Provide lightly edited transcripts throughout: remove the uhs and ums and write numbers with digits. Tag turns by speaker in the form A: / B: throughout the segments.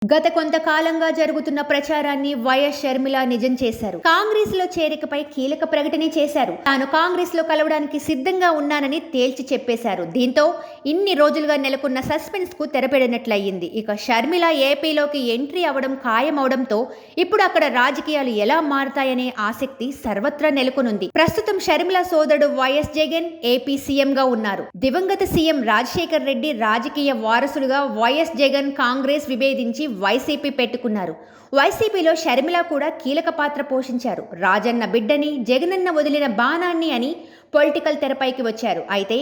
A: గత కొంతకాలంగా జరుగుతున్న ప్రచారాన్ని వైఎస్ షర్మిల నిజం చేశారు. కాంగ్రెస్ లో చేరికపై కీలక ప్రకటన చేశారు. తాను కాంగ్రెస్ లో కలవడానికి సిద్ధంగా ఉన్నానని తేల్చి చెప్పేశారు. దీంతో ఇన్ని రోజులుగా నెలకొన్న సస్పెన్స్ కు తెరపెడినట్లయింది. ఇక షర్మిల ఏపీలోకి ఎంట్రీ అవడం ఖాయమవడంతో ఇప్పుడు అక్కడ రాజకీయాలు ఎలా మారతాయనే ఆసక్తి సర్వత్రా నెలకొనుంది. ప్రస్తుతం షర్మిల సోదరుడు వైఎస్ జగన్ ఏపీ సీఎం గా ఉన్నారు. దివంగత సీఎం రాజశేఖర్ రెడ్డి రాజకీయ వారసుడుగా వైఎస్ జగన్ కాంగ్రెస్ విభేదించి వైసీపీ పెట్టుకున్నారు. వైసీపీలో షర్మిల కూడా కీలక పాత్ర పోషించారు. రాజన్న బిడ్డని, జగనన్న వదిలిన బాణాన్ని అని పొలిటికల్ తెరపైకి వచ్చారు. అయితే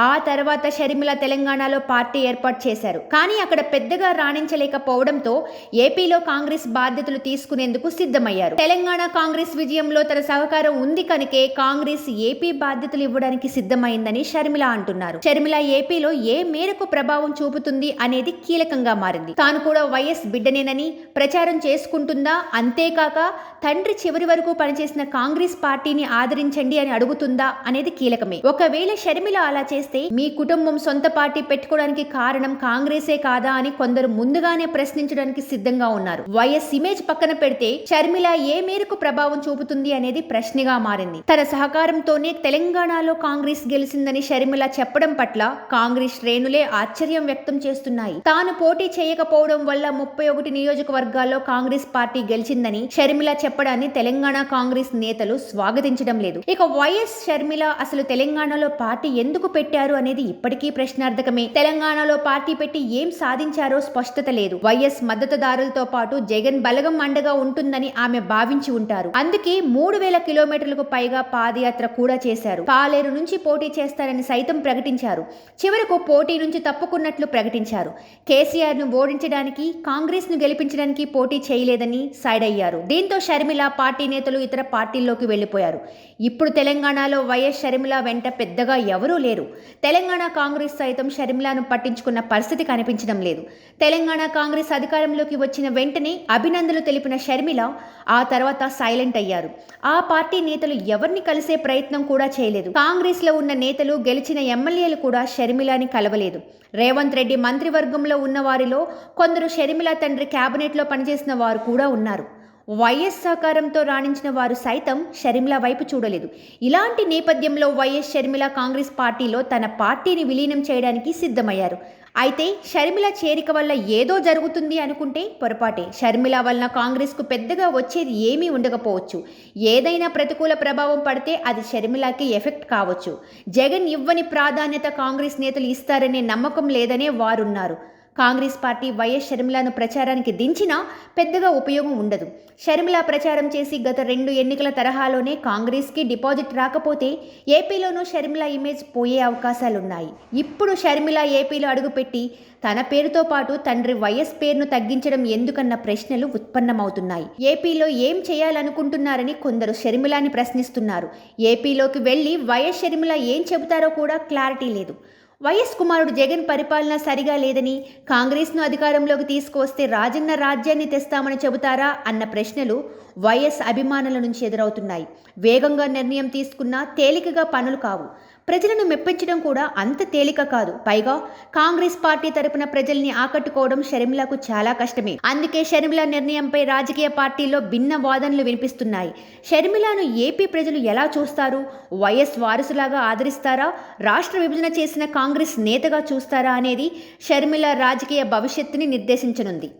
A: ఆ తర్వాత షర్మిల తెలంగాణలో పార్టీ ఏర్పాటు చేశారు. కానీ అక్కడ పెద్దగా రాణించలేకపోవడంతో ఏపీలో కాంగ్రెస్ బాధ్యతలు తీసుకునేందుకు సిద్ధమయ్యారు. తెలంగాణ కాంగ్రెస్ విజయంలో తన సహకారం ఉంది కనుకే కాంగ్రెస్ ఏపీ బాధ్యతలు ఇవ్వడానికి సిద్ధమైందని షర్మిల అంటున్నారు. షర్మిల ఏపీలో ఏ మేరకు ప్రభావం చూపుతుంది అనేది కీలకంగా మారింది. తాను కూడా వైఎస్ బిడ్డనేనని ప్రచారం చేసుకుంటుందా, అంతేకాక తండ్రి చివరి వరకు పనిచేసిన కాంగ్రెస్ పార్టీని ఆదరించండి అని అడుగుతుందా అనేది కీలకమే. ఒకవేళ షర్మిల అలా చేస్తే మీ కుటుంబం సొంత పార్టీ పెట్టుకోవడానికి కారణం కాంగ్రెసే కాదా అని కొందరు ముందుగానే ప్రశ్నించడానికి సిద్ధంగా ఉన్నారు. వైఎస్ ఇమేజ్ పక్కన పెడితే షర్మిల ఏ మేరకు ప్రభావం చూపుతుంది అనేది ప్రశ్నగా మారింది. తన సహకారంతోనే తెలంగాణలో కాంగ్రెస్ గెలిచిందని షర్మిల చెప్పడం పట్ల కాంగ్రెస్ శ్రేణులే ఆశ్చర్యం వ్యక్తం చేస్తున్నాయి. తాను పోటీ చేయకపోవడం వల్ల 31 నియోజకవర్గాల్లో కాంగ్రెస్ పార్టీ గెలిచిందని షర్మిల చెప్పడాన్ని తెలంగాణ కాంగ్రెస్ నేతలు స్వాగతించడం లేదు. ఇక వైఎస్ షర్మిల అసలు తెలంగాణలో పార్టీ ఎందుకు పెట్టారు అనేది ఇప్పటికీ ప్రశ్నార్థకమే. తెలంగాణలో పార్టీ పెట్టి ఏం సాధించారో స్పష్టత లేదు. వైఎస్ మద్దతుదారులతో పాటు జగన్ బలగం అండగా ఉంటుందని ఆమె భావించి ఉంటారు. అందుకే 3000 కిలోమీటర్లకు పైగా పాదయాత్ర కూడా చేశారు. పాలేరు నుంచి పోటీ చేస్తారని సైతం ప్రకటించారు. చివరకు పోటీ నుంచి తప్పుకున్నట్లు ప్రకటించారు. కేసీఆర్ ను ఓడించడానికి, కాంగ్రెస్ ను గెలిపించడానికి పోటీ చేయలేదని సైడ్ అయ్యారు. దీంతో షర్మిల పార్టీ నేతలు ఇతర పార్టీల్లోకి వెళ్లిపోయారు. ఇప్పుడు తెలంగాణలో వైఎస్ షర్మిల వెంట పెద్దగా ఎవరూ లేరు. తెలంగాణ కాంగ్రెస్ సైతం షర్మిలను పట్టించుకున్న పరిస్థితి కనిపించడం లేదు. తెలంగాణ కాంగ్రెస్ అధికారంలోకి వచ్చిన వెంటనే అభినందనలు తెలిపిన షర్మిల ఆ తర్వాత సైలెంట్ అయ్యారు. ఆ పార్టీ నేతలు ఎవరిని కలిసే ప్రయత్నం కూడా చేయలేదు. కాంగ్రెస్ లో ఉన్న నేతలు, గెలిచిన ఎమ్మెల్యేలు కూడా షర్మిలని కలవలేదు. రేవంత్ రెడ్డి మంత్రివర్గంలో ఉన్న వారిలో కొందరు షర్మిల తండ్రి క్యాబినెట్లో పనిచేసిన వారు కూడా ఉన్నారు. వైఎస్ సహకారంతో రాణించిన వారు సైతం షర్మిల వైపు చూడలేదు. ఇలాంటి నేపథ్యంలో వైఎస్ షర్మిల కాంగ్రెస్ పార్టీలో తన పార్టీని విలీనం చేయడానికి సిద్ధమయ్యారు. అయితే షర్మిల చేరిక వల్ల ఏదో జరుగుతుంది అనుకుంటే పొరపాటే. షర్మిల వలన కాంగ్రెస్కు పెద్దగా వచ్చేది ఏమీ ఉండకపోవచ్చు. ఏదైనా ప్రతికూల ప్రభావం పడితే అది షర్మిలకి ఎఫెక్ట్ కావచ్చు. జగన్ ఇవ్వని ప్రాధాన్యత కాంగ్రెస్ నేతలు ఇస్తారనే నమ్మకం లేదనే వారున్నారు. కాంగ్రెస్ పార్టీ వైఎస్ షర్మిలను ప్రచారానికి దించినా పెద్దగా ఉపయోగం ఉండదు. షర్మిల ప్రచారం చేసి గత 2 ఎన్నికల తరహాలోనే కాంగ్రెస్కి డిపాజిట్ రాకపోతే ఏపీలోనూ షర్మిల ఇమేజ్ పోయే అవకాశాలున్నాయి. ఇప్పుడు షర్మిల ఏపీలో అడుగుపెట్టి తన పేరుతో పాటు తండ్రి వైఎస్ పేరును తగ్గించడం ఎందుకన్న ప్రశ్నలు ఉత్పన్నమవుతున్నాయి. ఏపీలో ఏం చేయాలనుకుంటున్నారని కొందరు షర్మిలని ప్రశ్నిస్తున్నారు. ఏపీలోకి వెళ్లి వైఎస్ షర్మిల ఏం చెబుతారో కూడా క్లారిటీ లేదు. వైఎస్ కుమారుడు జగన్ పరిపాలన సరిగా లేదని, కాంగ్రెస్ను అధికారంలోకి తీసుకువస్తే రాజన్న రాజ్యాన్ని తెస్తామని చెబుతారా అన్న ప్రశ్నలు వైఎస్ అభిమానుల నుంచి ఎదురవుతున్నాయి. వేగంగా నిర్ణయం తీసుకున్నా తేలికగా పనులు కావు. ప్రజలను మెప్పించడం కూడా అంత తేలిక కాదు. పైగా కాంగ్రెస్ పార్టీ తరపున ప్రజల్ని ఆకట్టుకోవడం షర్మిలకు చాలా కష్టమే. అందుకే షర్మిల నిర్ణయంపై రాజకీయ పార్టీల్లో భిన్న వాదనలు వినిపిస్తున్నాయి. షర్మిలను ఏపీ ప్రజలు ఎలా చూస్తారు? వైఎస్ వారసులాగా ఆదరిస్తారా? రాష్ట్ర విభజన చేసిన కాంగ్రెస్ నేతగా చూస్తారా అనేది షర్మిల రాజకీయ భవిష్యత్తుని నిర్దేశించనుంది.